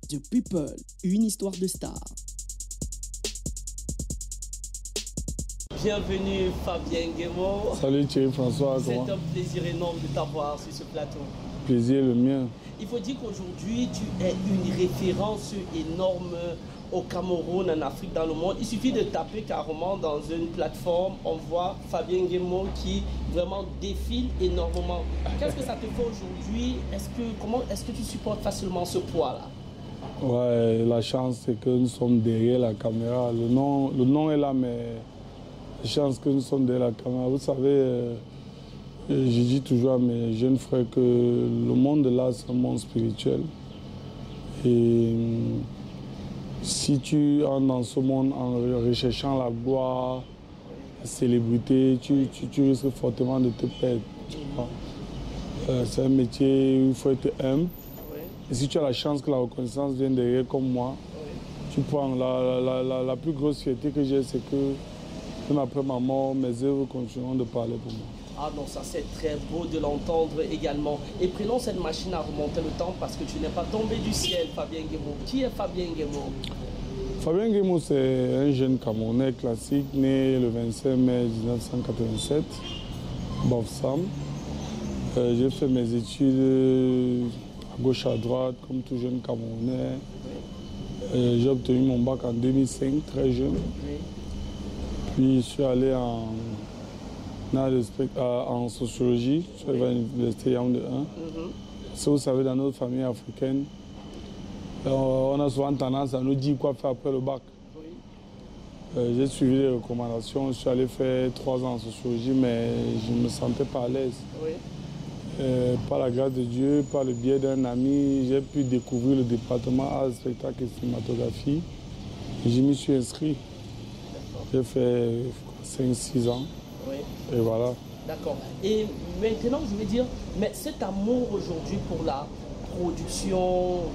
The People, une histoire de star. Bienvenue Fabien Nguemo. Salut Thierry François. C'est un plaisir énorme de t'avoir sur ce plateau. Plaisir le mien. Il faut dire qu'aujourd'hui tu es une référence énorme au Cameroun, en Afrique, dans le monde. Il suffit de taper carrément dans une plateforme, on voit Fabien Nguemo qui vraiment défile énormément. Qu'est-ce que ça te fait aujourd'hui? Comment est-ce que tu supportes facilement ce poids-là? Ouais, la chance c'est que nous sommes derrière la caméra. Le nom est là, mais la chance que nous sommes derrière la caméra. Vous savez, je dis toujours à mes jeunes frères que le monde de l'art c'est un monde spirituel. Et si tu entres dans ce monde en recherchant la gloire, la célébrité, tu risques fortement de te perdre. C'est un métier où il faut être humble. Et si tu as la chance que la reconnaissance vienne derrière comme moi, tu prends la plus grosse fierté que j'ai, c'est que même après ma mort, mes œuvres continueront de parler pour moi. Ah non, ça c'est très beau de l'entendre également. Et prenons cette machine à remonter le temps parce que tu n'es pas tombé du ciel, Fabien Nguemo. Qui est Fabien Nguemo? Fabien Nguemo, c'est un jeune Camerounais classique, né le 25 mai 1987, Bafoussam. J'ai fait mes études à gauche à droite, comme tout jeune Camerounais. J'ai obtenu mon bac en 2005, très jeune. Puis je suis allé en sociologie, je suis allé à l'université Yaoundé 1. Si vous savez, dans notre famille africaine, on a souvent tendance à nous dire quoi faire après le bac. J'ai suivi les recommandations, je suis allé faire 3 ans en sociologie, mais je ne me sentais pas à l'aise. Par la grâce de Dieu, par le biais d'un ami, j'ai pu découvrir le département art, spectacle et cinématographie. Et je m'y suis inscrit. J'ai fait 5-6 ans. Et voilà. D'accord. Et maintenant, je veux dire, mais cet amour aujourd'hui pour la production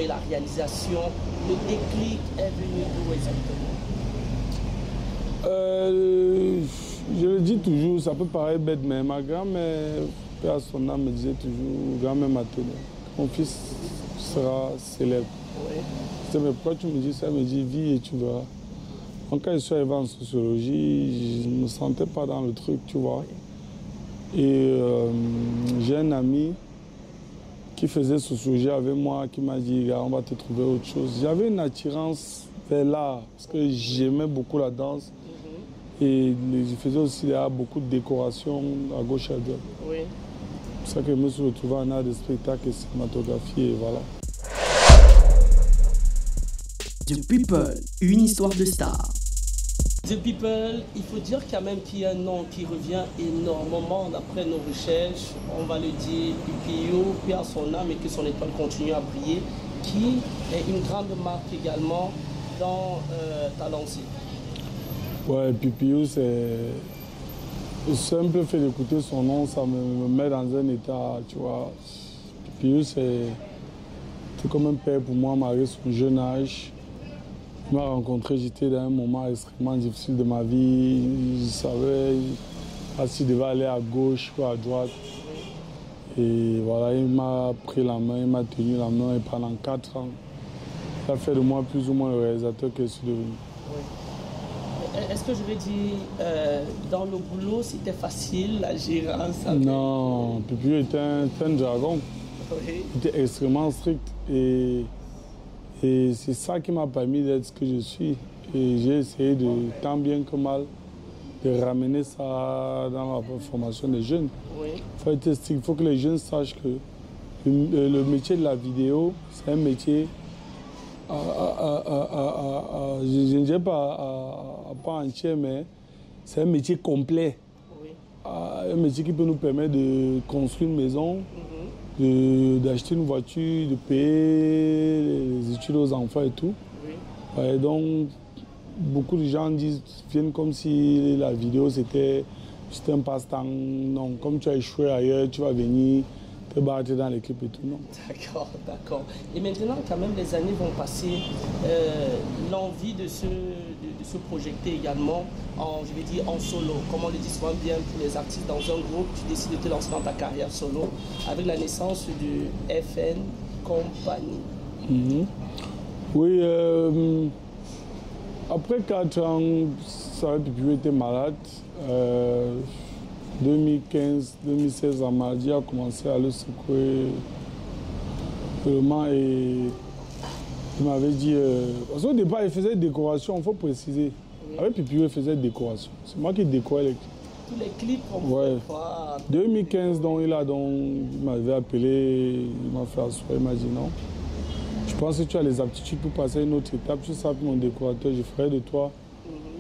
et la réalisation, le déclic est venu d'où exactement? Je le dis toujours, ça peut paraître bête, mais ma grand-mère, à son âme, me disait toujours, grand-mère Mathilde, mon fils sera célèbre. Je disais, mais pourquoi tu me dis ça? Elle me dit, vis et tu verras. Donc quand je suis arrivé en sociologie, je ne me sentais pas dans le truc, tu vois. Et j'ai un ami qui faisait sociologie avec moi, qui m'a dit, on va te trouver autre chose. J'avais une attirance vers l'art, parce que j'aimais beaucoup la danse. Et je faisais aussi beaucoup de décoration à gauche et à droite. C'est pour ça que je me suis retrouvé en art de spectacle et cinématographie, et voilà. The People, une histoire de star. The People, il faut dire quand même qu'il y a un nom qui revient énormément d'après nos recherches. On va le dire, Pipio, paix à son âme et que son étoile continue à briller, qui est une grande marque également dans ta lancée. Ouais, Pipio, c'est le simple fait d'écouter son nom, ça me met dans un état, tu vois. Pipio, c'est comme un père pour moi, malgré son jeune âge. Il m'a rencontré, j'étais dans un moment extrêmement difficile de ma vie. Je savais pas si je devais aller à gauche ou à droite. Et voilà, il m'a pris la main, il m'a tenu la main et pendant 4 ans, il a fait de moi plus ou moins le réalisateur que je suis devenu. Est-ce que je vais dire, dans le boulot, c'était facile, la gérance? Non, Pipio était un dragon. Il était extrêmement strict. Et c'est ça qui m'a permis d'être ce que je suis. Et j'ai essayé de, tant bien que mal, de ramener ça dans la formation des jeunes. Il faut être strict, il faut que les jeunes sachent que le métier de la vidéo, c'est un métier, je ne dirais pas à part entière, mais c'est un métier complet. Un métier qui peut nous permettre de construire une maison, d'acheter une voiture, de payer les études aux enfants et tout. Et donc, beaucoup de gens viennent comme si la vidéo c'était un passe-temps. Non, comme tu as échoué ailleurs, tu vas venir te battre dans l'équipe et tout. Non. D'accord, d'accord. Et maintenant, quand même, les années vont passer. L'envie de se projeter également, je vais dire en solo. Comme on le dit souvent bien pour les artistes dans un groupe, tu décides de te lancer dans ta carrière solo avec la naissance du FN Company. Oui, après 4 ans, Sarah Pipiou était malade. 2015-2016, la maladie a commencé à le secouer vraiment et il m'avait dit... parce qu'au départ, il faisait décoration, il faut préciser. Oui. Avec Pipiou, il faisait décoration. C'est moi qui décorais les clips. Tous les clips, on ouais. Pas... 2015, il m'avait appelé, il m'a fait asseoir, il m'a dit non. Je pense que tu as les aptitudes pour passer à une autre étape. Tu sais, mon décorateur, je ferai de toi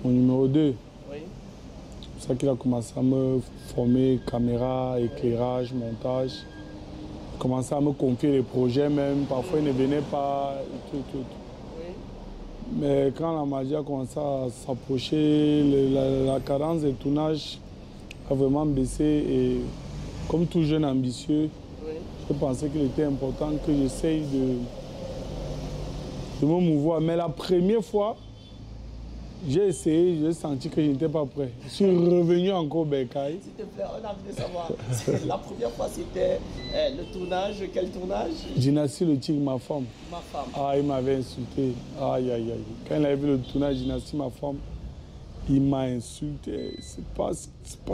mon numéro 2. Oui. C'est ça qu'il a commencé à me former, caméra, éclairage, montage. Il a commencé à me confier les projets même. Parfois, il ne venait pas, tout. Oui. Mais quand la magie a commencé à s'approcher, la cadence des tournages a vraiment baissé. Et comme tout jeune ambitieux, je pensais qu'il était important que j'essaye de me mouvoir. Mais la première fois, j'ai essayé, j'ai senti que je n'étais pas prêt. Je suis revenu encore Bercail. S'il te plaît, on a envie de savoir. La première fois, c'était le tournage. Quel tournage? Dynastie Le Tigre, ma femme. Ma femme. Ah, il m'avait insulté. Aïe, aïe, aïe. Quand il a vu le tournage Dynastie, ma femme, il m'a insulté. C'est pas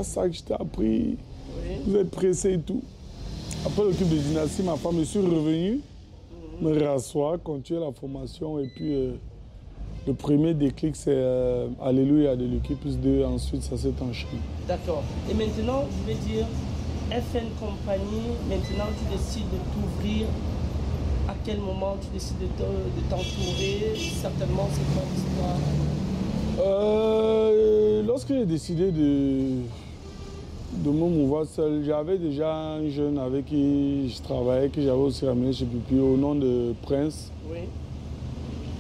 ça que je t'ai appris. Oui. Vous êtes pressé et tout. Après le clip de Dynastie, ma femme, je suis revenu. Me rasseoir, continuer la formation et puis le premier déclic c'est Alléluia de l'équipe plus 2, ensuite ça s'est enchaîné. D'accord. Et maintenant, je vais dire, FN Compagnie, maintenant tu décides de t'ouvrir. À quel moment tu décides de t'entourer? Certainement, c'est quoi l'histoire? Lorsque j'ai décidé de me mouvoir seul, j'avais déjà un jeune avec qui je travaillais, que j'avais aussi ramené chez Pipiou, au nom de Prince. Oui.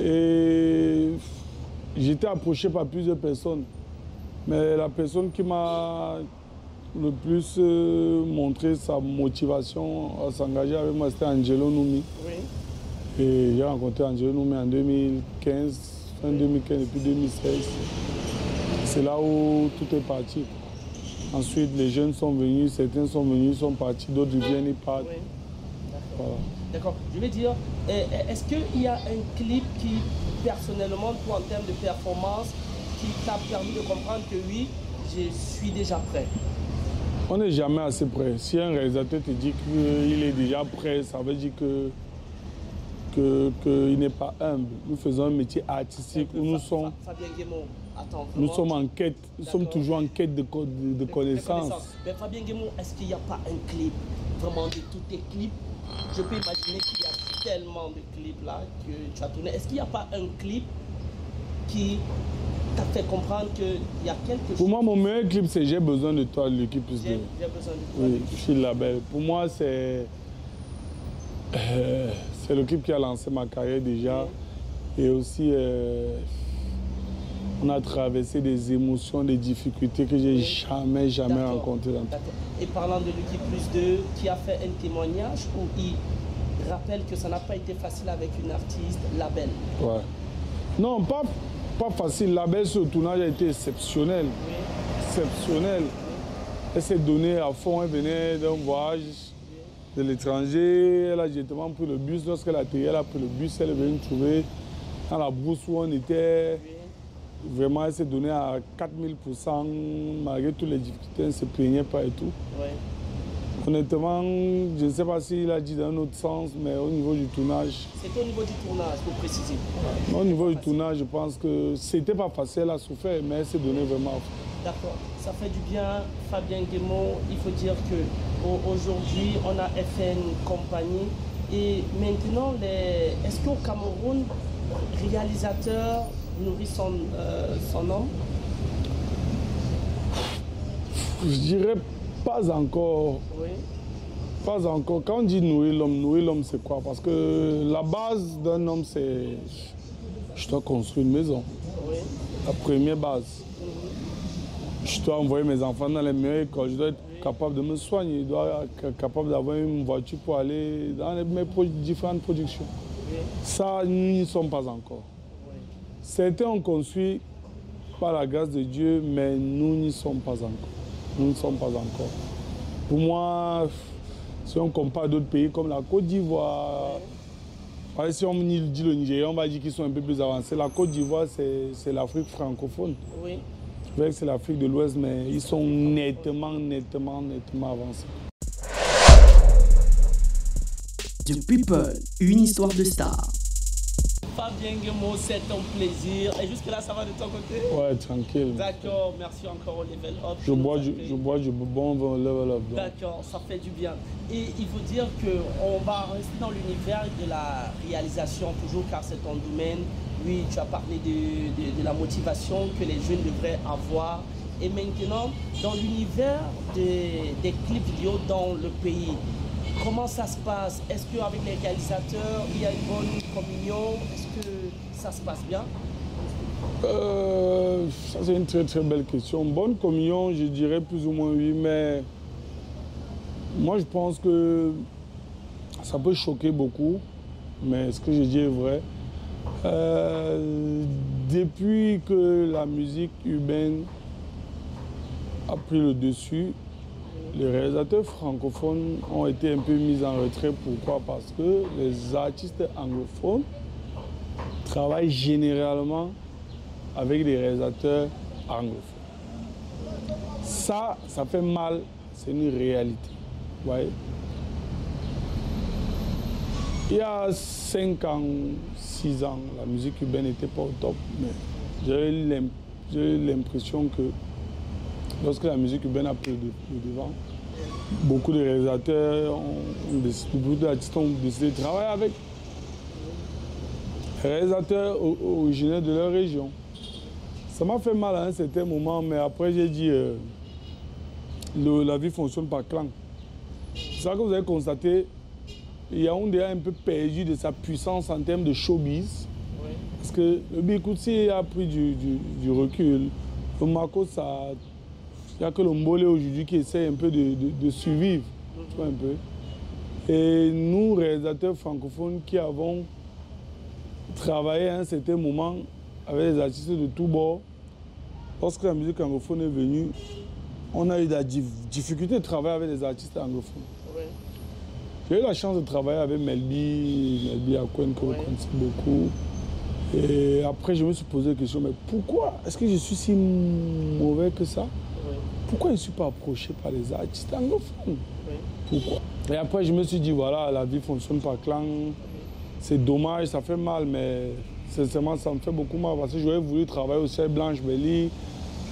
Et j'étais approché par plusieurs personnes. Mais la personne qui m'a le plus montré sa motivation à s'engager avec moi, c'était Angelo Noumi. Oui. Et j'ai rencontré Angelo Noumi en 2015, fin 2015 et puis 2016. C'est là où tout est parti. Ensuite, les jeunes sont venus, certains sont venus, sont partis, d'autres viennent, ils partent. Oui. D'accord. Voilà. D'accord. Je veux dire, est-ce qu'il y a un clip qui, personnellement, toi, en termes de performance, qui t'a permis de comprendre que oui, je suis déjà prêt? On n'est jamais assez prêt. Si un réalisateur te dit qu'il est déjà prêt, ça veut dire qu'il n'est pas humble. Nous faisons un métier artistique où nous sommes... Fabien Guémot. Attends, nous sommes en quête, nous sommes toujours en quête de connaissances. Mais Fabien Guémot, est-ce qu'il n'y a pas un clip, vraiment de tous tes clips? Je peux imaginer qu'il y a tellement de clips là que tu as tourné. Est-ce qu'il n'y a pas un clip qui t'a fait comprendre qu'il y a quelque chose? Pour moi, mon meilleur clip, c'est J'ai besoin de toi, l'équipe plus 2. J'ai besoin de toi. Oui, je suis label. Pour moi, c'est le clip qui a lancé ma carrière déjà. Oui. Et aussi... on a traversé des émotions, des difficultés que j'ai jamais rencontrées. Et parlant de l'équipe plus 2, qui a fait un témoignage où il rappelle que ça n'a pas été facile avec une artiste, Label. Ouais. Non, pas facile. Label, ce tournage a été exceptionnel. Oui. Exceptionnel. Elle s'est donnée à fond, elle venait d'un voyage de l'étranger. Elle a directement pris le bus. Lorsqu'elle a atterri, elle a pris le bus, elle est venue me trouver dans la brousse où on était. Oui. Vraiment, elle s'est donnée à 4000%, malgré toutes les difficultés, elle ne se plaignait pas et tout. Ouais. Honnêtement, je ne sais pas s'il a dit dans un autre sens, mais au niveau du tournage... C'était au niveau du tournage, pour préciser. Au niveau du tournage, je pense que c'était pas facile, elle a souffert, mais elle s'est donnée vraiment. D'accord, ça fait du bien, Fabien Guémot. Il faut dire qu'aujourd'hui, on a FN Compagnie. Et maintenant, est-ce qu'au Cameroun, réalisateur nourrit son homme? Je dirais pas encore. Oui. Pas encore. Quand on dit nourrir l'homme, c'est quoi? Parce que la base d'un homme, c'est... Je dois construire une maison. Oui. La première base. Je dois envoyer mes enfants dans les meilleures écoles. Je dois être capable de me soigner. Je dois être capable d'avoir une voiture pour aller dans mes différentes productions. Oui. Ça, nous n'y sommes pas encore. Certains ont construit par la grâce de Dieu, mais nous n'y sommes pas encore. Nous ne sommes pas encore. Pour moi, si on compare d'autres pays comme la Côte d'Ivoire, Ouais, si on dit le Nigeria, on va dire qu'ils sont un peu plus avancés. La Côte d'Ivoire, c'est l'Afrique francophone. Oui. Je veux que c'est l'Afrique de l'Ouest, mais ils sont nettement avancés. The People, une histoire de star. Fabien Nguemo, c'est un plaisir. Et jusque-là, ça va de ton côté? Ouais, tranquille. D'accord, merci encore au Level Up. Je bois du bon vin au Level Up. D'accord, ça fait du bien. Et il faut dire qu'on va rester dans l'univers de la réalisation toujours, car c'est ton domaine. Oui, tu as parlé de la motivation que les jeunes devraient avoir. Et maintenant, dans l'univers des clips vidéo dans le pays, comment ça se passe? Est-ce qu'avec les réalisateurs, il y a une bonne communion? Est-ce que ça se passe bien? Ça, c'est une très belle question. Bonne communion, je dirais plus ou moins oui, mais moi, je pense que ça peut choquer beaucoup, mais ce que je dis est vrai. Depuis que la musique urbaine a pris le dessus, les réalisateurs francophones ont été un peu mis en retrait. Pourquoi? Parce que les artistes anglophones travaillent généralement avec des réalisateurs anglophones. Ça fait mal, c'est une réalité. Vous voyez? Il y a 5 ans, 6 ans, la musique urbaine n'était pas au top, mais j'ai eu l'impression que lorsque la musique urbaine a pris le devant, beaucoup de réalisateurs, beaucoup d'artistes ont décidé de travailler avec les réalisateurs originaires de leur région. Ça m'a fait mal à un certain moment, mais après j'ai dit la vie fonctionne par clan. C'est ça que vous avez constaté. Yaoundé a un peu perdu de sa puissance en termes de showbiz. Oui. Parce que le Bikoutsi a pris du recul. Le Mako, il n'y a que le Mbolé aujourd'hui qui essaie un peu de survivre. Tu vois un peu. Et nous, réalisateurs francophones qui avons travaillé à un certain moment avec des artistes de tous bords, lorsque la musique anglophone est venue, on a eu de la difficulté de travailler avec des artistes anglophones. Oui. J'ai eu la chance de travailler avec Melby Akwen, que vous connaissez beaucoup. Et après, je me suis posé la question, mais pourquoi est-ce que je suis si mauvais que ça? Oui. Pourquoi je ne suis pas approché par les artistes anglophones? Oui. Pourquoi? Et après, je me suis dit, voilà, la vie fonctionne par clan. Oui. C'est dommage, ça fait mal, mais sincèrement, ça me fait beaucoup mal parce que j'aurais voulu travailler aussi avec Blanche Belly,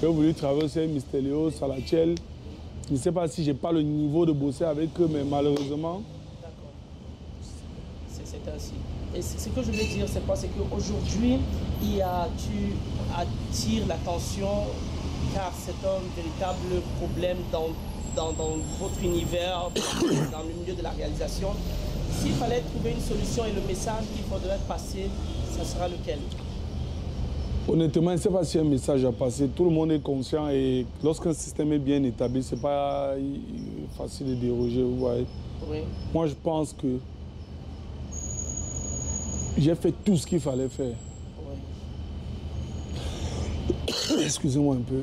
j'aurais voulu travailler aussi avec Mysterios, Salatiel. Je ne sais pas si je n'ai pas le niveau de bosser avec eux, mais malheureusement. C'est ainsi. Et ce que je veux dire, c'est quoi? C'est qu'aujourd'hui, tu attires l'attention car c'est un véritable problème dans votre univers, dans le milieu de la réalisation. S'il fallait trouver une solution et le message qu'il faudrait passer, ça sera lequel? Honnêtement, je ne sais pas s'il y a un message à passer. Tout le monde est conscient et lorsqu'un système est bien établi, ce n'est pas facile de déroger. Vous voyez. Oui. Moi, je pense que j'ai fait tout ce qu'il fallait faire. Oui. Excusez-moi un peu.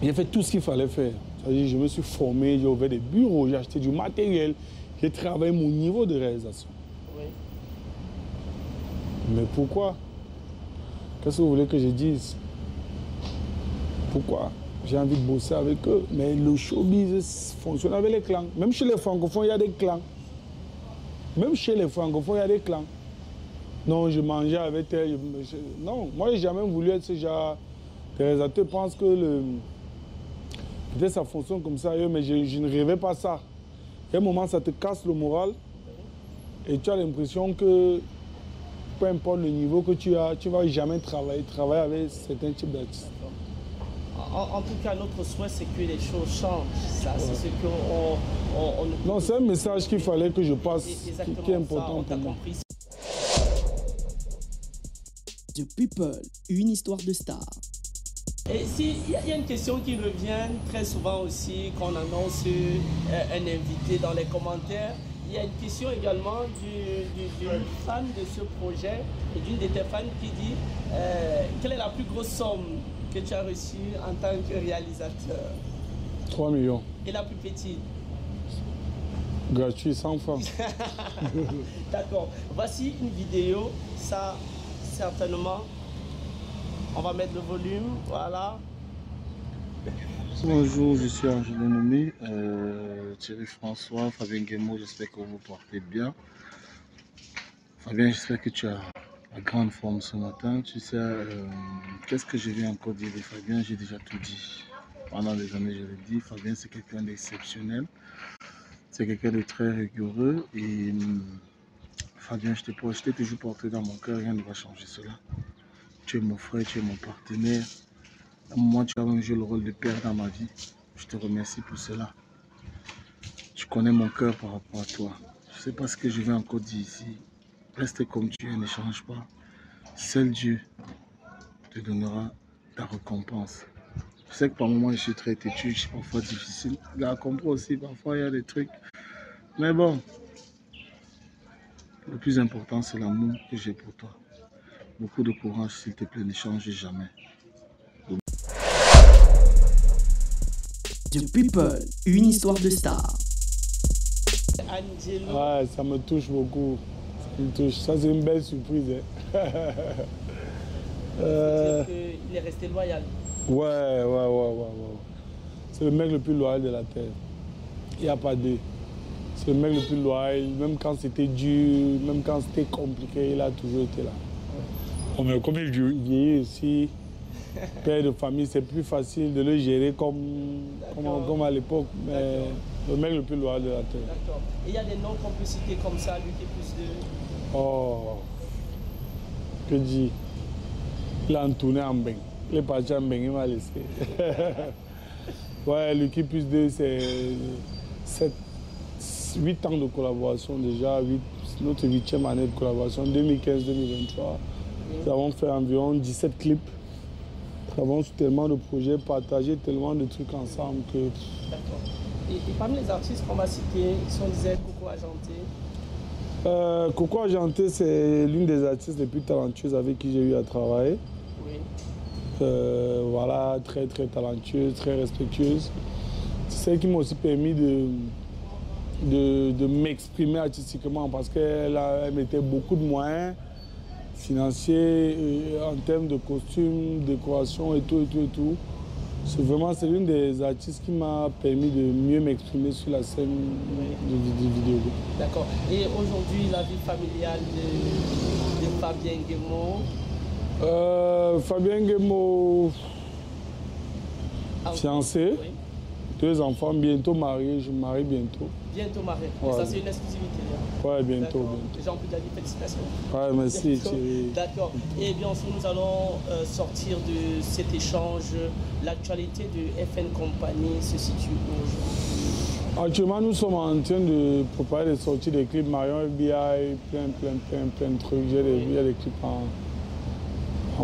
J'ai fait tout ce qu'il fallait faire. C'est-à-dire, je me suis formé, j'ai ouvert des bureaux, j'ai acheté du matériel, j'ai travaillé mon niveau de réalisation. Oui. Mais pourquoi? Qu'est-ce que vous voulez que je dise? Pourquoi? J'ai envie de bosser avec eux. Mais le showbiz fonctionne avec les clans. Même chez les francophones, il y a des clans. Même chez les francophones, il y a des clans. Non, je mangeais avec tel. Non, moi, je n'ai jamais voulu être ce genre. Les réalisateurs pensent que peut-être ça fonctionne comme ça, mais je ne rêvais pas ça. À un moment, ça te casse le moral et tu as l'impression que peu importe le niveau que tu as, tu ne vas jamais travailler avec certains types d'artistes. En tout cas, notre souhait, c'est que les choses changent. Ça, ouais. C'est ce qu'on... Non, c'est un message qu'il fallait que je passe, qui est important pour moi. The People, une histoire de star. Et s'il y a une question qui revient très souvent aussi, quand on annonce un invité dans les commentaires, il y a une question également d'une fan de ce projet et d'une de tes fans qui dit quelle est la plus grosse somme que tu as reçue en tant que réalisateur? 3 millions. Et la plus petite? Gratuit, 100 francs. D'accord. Voici une vidéo. Ça, certainement, on va mettre le volume. Voilà. Bonjour, je suis Angèle Nommé, Thierry François, Fabien Guémot, j'espère que vous vous portez bien. Fabien, j'espère que tu as la grande forme ce matin. Tu sais, qu'est-ce que je viens encore dire de Fabien? J'ai déjà tout dit. Pendant des années, je l'ai dit, Fabien c'est quelqu'un d'exceptionnel. C'est quelqu'un de très rigoureux et Fabien, je t'ai toujours porté dans mon cœur, rien ne va changer cela. Tu es mon frère, tu es mon partenaire. À un moment, tu as même joué le rôle de père dans ma vie. Je te remercie pour cela. Tu connais mon cœur par rapport à toi. Je ne sais pas ce que je vais encore dire ici. Reste comme tu es, ne change pas. Seul Dieu te donnera ta récompense. Je sais que par moments, je suis très têtu, je suis parfois difficile. La comprendre aussi, parfois, il y a des trucs. Mais bon, le plus important, c'est l'amour que j'ai pour toi. Beaucoup de courage, s'il te plaît, ne change jamais. The People, une histoire de star. Angelo. Ouais, ça me touche beaucoup. Ça me touche. Ça, c'est une belle surprise. Hein. Il est resté loyal. Ouais. C'est le mec le plus loyal de la Terre. Il n'y a pas deux. C'est le mec le plus loyal. Même quand c'était dur, même quand c'était compliqué, il a toujours été là. Bon, mais comme il vieillit aussi, père de famille, c'est plus facile de le gérer comme à l'époque. Mais le mec le plus loyal de la Terre. D'accord. Et il y a des noms qu'on peut citer comme ça, lui qui est plus de... Oh, que dit? Il a tourné en bain. Il est parti en bain, il m'a laissé. Ouais, l'équipe plus 2, c'est 8 ans de collaboration déjà, notre 8e année de collaboration, 2015-2023. Nous avons fait environ 17 clips. Nous avons tellement de projets, partagé tellement de trucs ensemble que... D'accord. Et parmi les artistes qu'on va citer, si on disait Coco Argenté. Coco Argenté, c'est l'une des artistes les plus talentueuses avec qui j'ai eu à travailler. Oui. Voilà, très talentueuse, très respectueuse. C'est celle qui m'a aussi permis de m'exprimer artistiquement parce qu'elle mettait beaucoup de moyens financiers en termes de costumes, décoration et tout. C'est l'une des artistes qui m'a permis de mieux m'exprimer sur la scène de vidéo. D'accord. Et aujourd'hui, la vie familiale de Fabien Guémot? Fabien Guémot, fiancé, oui. 2 enfants, bientôt mariés, je me marie bientôt. Bientôt marié. Ouais. Ça, c'est une exclusivité. Hein. Ouais, bientôt. Déjà, on peut dire félicitations. Ouais, merci. D'accord. Et bien sûr, nous allons sortir de cet échange. L'actualité de FN Company se situe où aujourd'hui? Actuellement, nous sommes en train de préparer les sorties des clips Marion FBI, plein de trucs. Il y a des clips en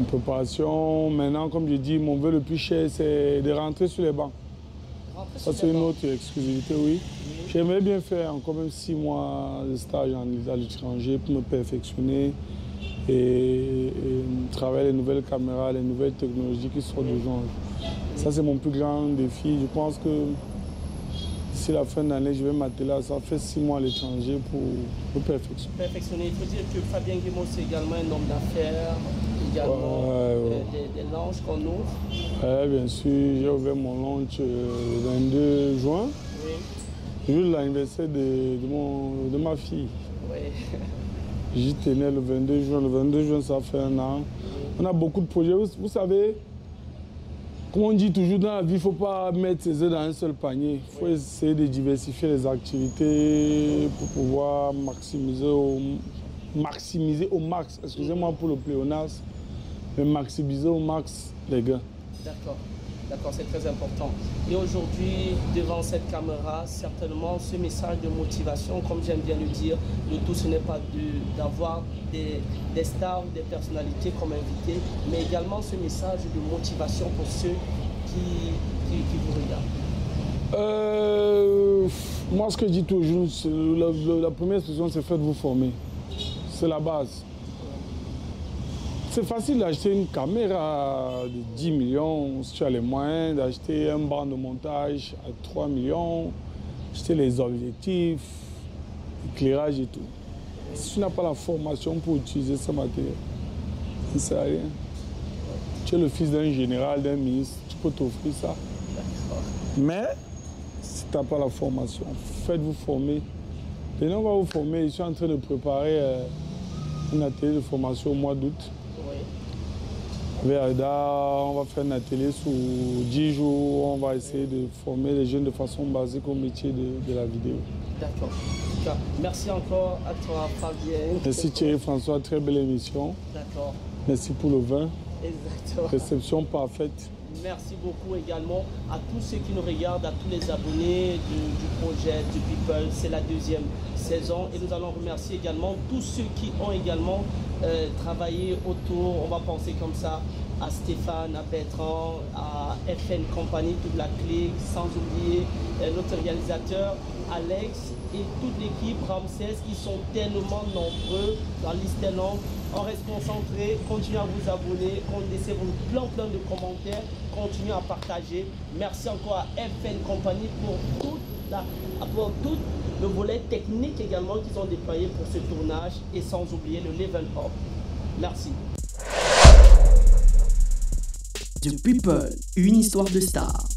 préparation. Maintenant, comme je dis, mon vœu le plus cher, c'est de rentrer sur les bancs. Ça, c'est une autre exclusivité, oui. J'aimerais bien faire encore même 6 mois de stage à l'étranger pour me perfectionner et travailler les nouvelles caméras, les nouvelles technologies qui sortent du genre. Ça, c'est mon plus grand défi. Je pense que d'ici la fin de l'année, je vais m'atteler à ça, faire 6 mois à l'étranger pour me perfectionner. Perfectionner. Il faut dire que Fabien Guémot, c'est également un homme d'affaires, également des lounges qu'on ouvre. Oui, bien sûr. J'ai ouvert mon lounge le 22 juin. Oui. Le jour de l'anniversaire de ma fille. Oui. J'étais né le 22 juin. Le 22 juin, ça fait 1 an. On a beaucoup de projets. Vous savez, comme on dit toujours dans la vie, il ne faut pas mettre ses œufs dans un seul panier. Il faut essayer de diversifier les activités pour pouvoir maximiser au max, excusez-moi pour le pléonasme, mais maximiser au max les gains. D'accord, c'est très important. Et aujourd'hui, devant cette caméra, certainement, ce message de motivation, comme j'aime bien le dire, le tout, ce n'est pas d'avoir des stars, des personnalités comme invités, mais également ce message de motivation pour ceux qui vous regardent. Moi, ce que je dis toujours, la première solution, c'est faites-vous former. C'est la base. C'est facile d'acheter une caméra de 10 millions si tu as les moyens, d'acheter un banc de montage à 3 millions, acheter les objectifs, éclairage et tout. Si tu n'as pas la formation pour utiliser ce matériel, ça ne sert à rien. Tu es le fils d'un général, d'un ministre, tu peux t'offrir ça. Mais si tu n'as pas la formation, faites-vous former. Maintenant, on va vous former. Je suis en train de préparer un atelier de formation au mois d'août. Avec Aida, on va faire un atelier sur 10 jours. On va essayer de former les jeunes de façon basique au métier de la vidéo. D'accord. Merci encore à toi, Fabien. Merci Thierry François, très belle émission. D'accord. Merci pour le vin. Exactement. Réception parfaite. Merci beaucoup également à tous ceux qui nous regardent, à tous les abonnés du projet The People. C'est la 2e saison et nous allons remercier également tous ceux qui ont également travaillé autour. On va penser comme ça à Stéphane, à Bertrand, à FN Company, toute la clique, sans oublier notre réalisateur Alex et toute l'équipe Ramsès qui sont tellement nombreux, la liste est longue. On reste concentré, continuez à vous abonner, laissez plein de commentaires, continuez à partager. Merci encore à FN Company pour tout le volet technique également qu'ils ont déployé pour ce tournage et sans oublier le Level Up. Merci. The People, une histoire de star.